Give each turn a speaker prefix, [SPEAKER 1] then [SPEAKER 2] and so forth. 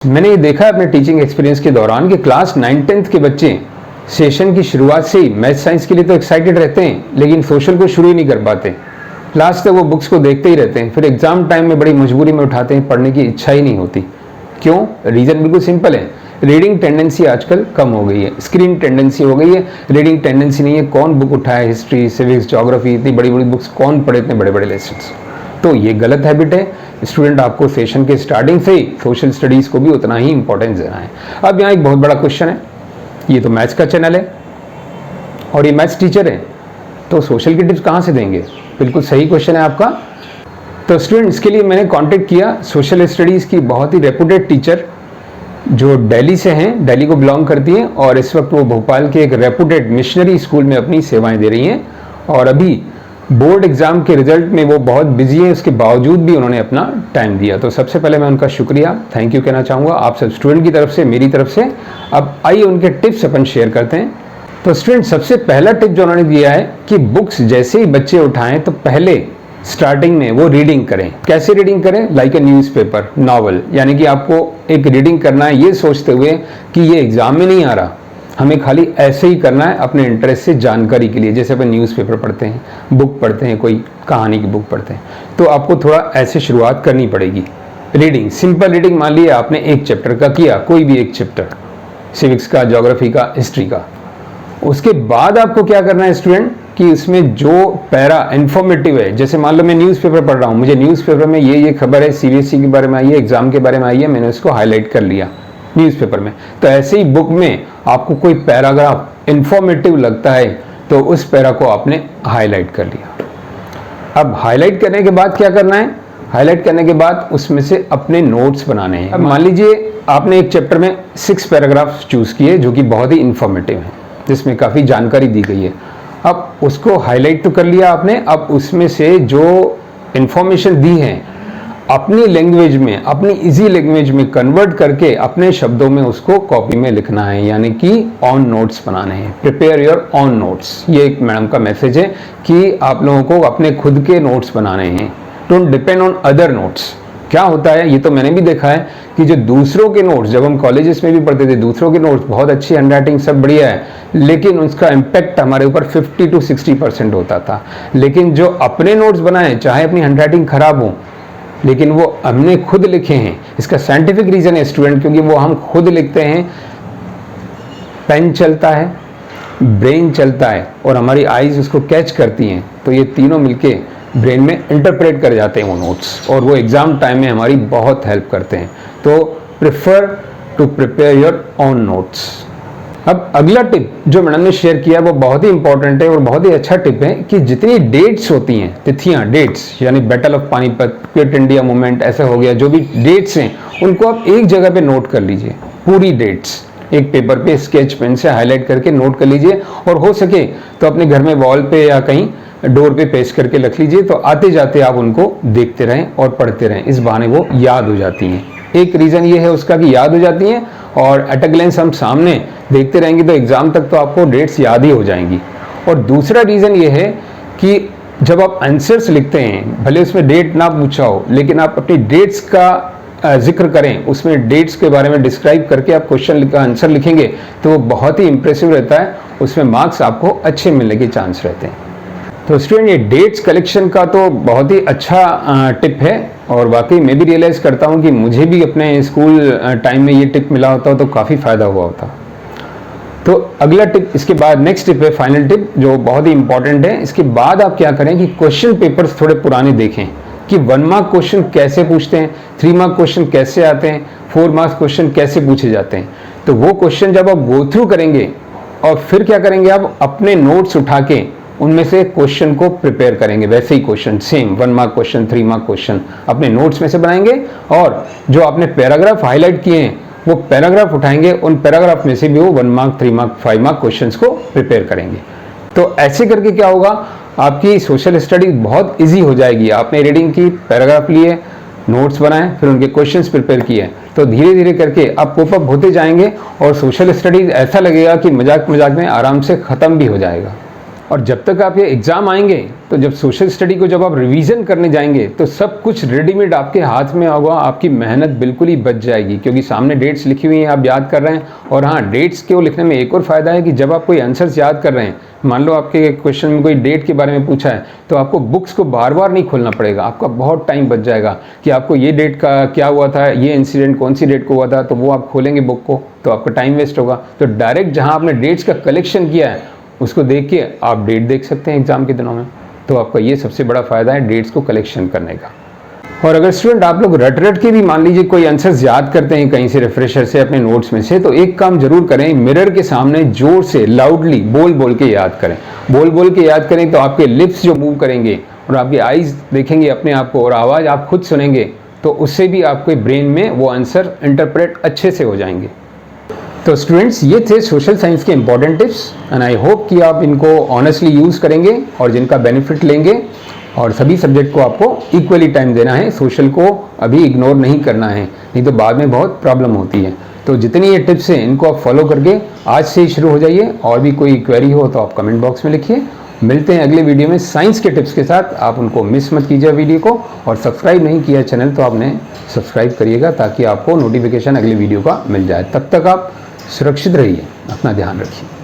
[SPEAKER 1] मैंने ये देखा है अपने टीचिंग एक्सपीरियंस के दौरान कि क्लास 9-10 के बच्चे सेशन की शुरुआत से ही मैथ साइंस के लिए तो एक्साइटेड रहते हैं, लेकिन सोशल को शुरू ही नहीं कर पाते। क्लास तक वो बुक्स को देखते ही रहते हैं, फिर एग्जाम टाइम में बड़ी मजबूरी में उठाते हैं, पढ़ने की इच्छा ही नहीं होती। क्यों? रीजन बिल्कुल सिंपल है, रीडिंग टेंडेंसी आजकल कम हो गई है, स्क्रीन टेंडेंसी हो गई है, रीडिंग टेंडेंसी नहीं है। कौन बुक उठाए, हिस्ट्री, सिविक्स, ज्योग्राफी, इतनी बड़ी बड़ी बुक्स कौन पढ़े, इतने बड़े बड़े लेसन्स। तो ये गलत हैबिट है। स्टूडेंट आपको सेशन के स्टार्टिंग से ही सोशल स्टडीज को भी उतना ही इंपॉर्टेंस देना है। अब यहाँ एक बहुत बड़ा क्वेश्चन है, ये तो मैथ्स का चैनल है और ये मैथ्स टीचर है, तो सोशल की टिप्स कहाँ से देंगे? बिल्कुल सही क्वेश्चन है आपका। तो स्टूडेंट्स के लिए मैंने कांटेक्ट किया सोशल स्टडीज़ की बहुत ही रेपुटेड टीचर जो दिल्ली से हैं, दिल्ली को बिलोंग करती हैं और इस वक्त वो भोपाल के एक रेपुटेड मिशनरी स्कूल में अपनी सेवाएं दे रही हैं और अभी बोर्ड एग्जाम के रिजल्ट में वो बहुत बिजी हैं, उसके बावजूद भी उन्होंने अपना टाइम दिया। तो सबसे पहले मैं उनका शुक्रिया, थैंक यू कहना चाहूँगा आप सब स्टूडेंट की तरफ से, मेरी तरफ से। अब आइए उनके टिप्स अपन शेयर करते हैं। तो स्टूडेंट सबसे पहला टिप जो उन्होंने दिया है कि बुक्स जैसे ही बच्चे उठाएं तो पहले स्टार्टिंग में वो रीडिंग करें। कैसे रीडिंग करें? लाइक ए न्यूज़पेपर, नॉवल, यानी कि आपको एक रीडिंग करना है ये सोचते हुए कि ये एग्जाम में नहीं आ रहा, हमें खाली ऐसे ही करना है अपने इंटरेस्ट से, जानकारी के लिए। जैसे अपन न्यूज़पेपर पढ़ते हैं, बुक पढ़ते हैं, कोई कहानी की बुक पढ़ते हैं, तो आपको थोड़ा ऐसे शुरुआत करनी पड़ेगी। रीडिंग, सिंपल रीडिंग, मान लिया आपने एक चैप्टर का किया, कोई भी एक चैप्टर, सिविक्स का, ज्योग्राफी का, हिस्ट्री का। उसके बाद आपको क्या करना है स्टूडेंट कि इसमें जो पैरा इंफॉर्मेटिव है, जैसे मान लो मैं न्यूज़पेपर पढ़ रहा हूँ, मुझे न्यूज़पेपर में ये खबर है, सीबीएसई के बारे में आई है, एग्जाम के बारे में आई है, मैंने उसको हाईलाइट कर लिया न्यूज़पेपर में। तो ऐसे ही बुक में आपको कोई पैराग्राफ इंफॉर्मेटिव लगता है तो उस पैरा को आपने हाईलाइट कर लिया। अब हाईलाइट करने के बाद क्या करना है? हाईलाइट करने के बाद उसमें से अपने नोट्स बनाने हैं। अब मान लीजिए आपने एक चैप्टर में 6 पैराग्राफ चूज किए जो कि बहुत ही इंफॉर्मेटिव हैं, जिसमें काफ़ी जानकारी दी गई है। अब उसको हाईलाइट तो कर लिया आपने, अब उसमें से जो इंफॉर्मेशन दी है अपनी लैंग्वेज में, अपनी इजी लैंग्वेज में कन्वर्ट करके अपने शब्दों में उसको कॉपी में लिखना है, यानी कि ऑन नोट्स बनाने हैं। प्रिपेयर योर ऑन नोट्स, ये एक मैडम का मैसेज है कि आप लोगों को अपने खुद के नोट्स बनाने हैं। Don't depend on other notes. क्या होता है, ये तो मैंने भी देखा है कि जो दूसरों के नोट्स, जब हम कॉलेजेस में भी पढ़ते थे, दूसरों के नोट्स बहुत अच्छी, हैंडराइटिंग सब बढ़िया है, लेकिन उसका इम्पैक्ट हमारे ऊपर 50 to 60% होता था। लेकिन जो अपने नोट्स बनाए, चाहे अपनी हैंडराइटिंग खराब हो, लेकिन वो हमने खुद लिखे हैं। इसका साइंटिफिक रीजन है स्टूडेंट, क्योंकि वो हम खुद लिखते हैं, पेन चलता है, ब्रेन चलता है और हमारी आईज उसको कैच करती हैं, तो ये तीनों मिलके ब्रेन में इंटरप्रेट कर जाते हैं वो नोट्स, और वो एग्जाम टाइम में हमारी बहुत हेल्प करते हैं। तो prefer to prepare your own notes. अब अगला टिप जो मैडम ने शेयर किया वो बहुत ही इंपॉर्टेंट है और बहुत ही अच्छा टिप है कि जितनी डेट्स होती हैं, तिथियां, डेट्स, यानी battle of Panipat, quit India movement, ऐसा हो गया, जो भी डेट्स हैं उनको आप एक जगह पे नोट कर लीजिए। पूरी डेट्स एक पेपर पे स्केच पेन से हाईलाइट करके नोट कर लीजिए, और हो सके तो अपने घर में वॉल पे या कहीं डोर पे पेस्ट करके रख लीजिए, तो आते जाते आप उनको देखते रहें और पढ़ते रहें। इस बहाने वो याद हो जाती हैं। एक रीज़न ये है उसका कि याद हो जाती हैं, और एट अ ग्लेंस हम सामने देखते रहेंगे तो एग्जाम तक तो आपको डेट्स याद ही हो जाएंगी। और दूसरा रीज़न ये है कि जब आप आंसर्स लिखते हैं, भले उसमें डेट ना पूछा हो, लेकिन आप अपनी डेट्स का जिक्र करें, उसमें डेट्स के बारे में डिस्क्राइब करके आप क्वेश्चन आंसर लिखेंगे तो वो बहुत ही इंप्रेसिव रहता है, उसमें मार्क्स आपको अच्छे मिलने के चांस रहते हैं। तो स्टूडेंट ये डेट्स कलेक्शन का तो बहुत ही अच्छा टिप है, और वाकई मैं भी रियलाइज करता हूँ कि मुझे भी अपने स्कूल टाइम में ये टिप मिला होता तो काफ़ी फ़ायदा हुआ होता। तो अगला टिप, इसके बाद नेक्स्ट टिप है, फाइनल टिप जो बहुत ही इंपॉर्टेंट है। इसके बाद आप क्या करें कि क्वेश्चन पेपर्स थोड़े पुराने देखें कि 1 मार्क क्वेश्चन कैसे पूछते हैं, 3 मार्क क्वेश्चन कैसे आते हैं, 4 मार्क्स क्वेश्चन कैसे पूछे जाते हैं। तो वो क्वेश्चन जब आप गो थ्रू करेंगे और फिर क्या करेंगे, आप अपने नोट्स उठा के उनमें से क्वेश्चन को प्रिपेयर करेंगे। वैसे ही question same 1 mark question, 3 mark question अपने नोट्स में से बनाएंगे, और जो आपने पैराग्राफ हाईलाइट किए हैं वो पैराग्राफ उठाएंगे, उन पैराग्राफ में से भी वो 1 मार्क, 3 मार्क, 5 मार्क क्वेश्चंस को प्रिपेयर करेंगे। तो ऐसे करके क्या होगा, आपकी सोशल स्टडी बहुत ईजी हो जाएगी। आपने रीडिंग की, पैराग्राफ लिए, नोट्स बनाए, फिर उनके क्वेश्चंस प्रिपेयर किए, तो धीरे धीरे करके आप कोप अप होते जाएंगे और सोशल स्टडीज ऐसा लगेगा कि मजाक मजाक में आराम से ख़त्म भी हो जाएगा। और जब तक आप ये एग्ज़ाम आएंगे तो जब सोशल स्टडी को जब आप रिवीजन करने जाएंगे तो सब कुछ रेडीमेड आपके हाथ में होगा, आपकी मेहनत बिल्कुल ही बच जाएगी क्योंकि सामने डेट्स लिखी हुई हैं, आप याद कर रहे हैं। और हाँ, डेट्स को लिखने में एक और फ़ायदा है कि जब आप कोई आंसर्स याद कर रहे हैं, मान लो आपके क्वेश्चन में कोई डेट के बारे में पूछा है, तो आपको बुक्स को बार बार नहीं खोलना पड़ेगा, आपका बहुत टाइम बच जाएगा कि आपको ये डेट का क्या हुआ था, ये इंसिडेंट कौन सी डेट को हुआ था, तो वो आप खोलेंगे बुक को तो आपका टाइम वेस्ट होगा। तो डायरेक्ट जहाँ आपने डेट्स का कलेक्शन किया है उसको देख के आप डेट देख सकते हैं एग्जाम के दिनों में। तो आपका ये सबसे बड़ा फायदा है डेट्स को कलेक्शन करने का। और अगर स्टूडेंट आप लोग रट के भी मान लीजिए कोई आंसर्स याद करते हैं कहीं से रिफ्रेशर से अपने नोट्स में से, तो एक काम जरूर करें, मिरर के सामने जोर से लाउडली बोल के याद करें। बोल के याद करें तो आपके लिप्स जो मूव करेंगे और आपकी आईज देखेंगे अपने आप को और आवाज़ आप खुद सुनेंगे, तो उससे भी आपके ब्रेन में वो आंसर इंटरप्रेट अच्छे से हो जाएंगे। तो स्टूडेंट्स, ये थे सोशल साइंस के important tips and I hope कि आप इनको ऑनेस्टली यूज़ करेंगे और जिनका बेनिफिट लेंगे। और सभी सब्जेक्ट को आपको इक्वली टाइम देना है, सोशल को अभी इग्नोर नहीं करना है, नहीं तो बाद में बहुत प्रॉब्लम होती है। तो जितनी ये टिप्स हैं इनको आप फॉलो करके आज से ही शुरू हो जाइए। और भी कोई क्वेरी हो तो आप कमेंट बॉक्स में लिखिए। मिलते हैं अगले वीडियो में साइंस के टिप्स के साथ। आप उनको मिस मत कीजिए वीडियो को, और सब्सक्राइब नहीं किया चैनल तो आपने सब्सक्राइब करिएगा ताकि आपको नोटिफिकेशन अगले वीडियो का मिल जाए। तब तक आप सुरक्षित रहिए, अपना ध्यान रखिए।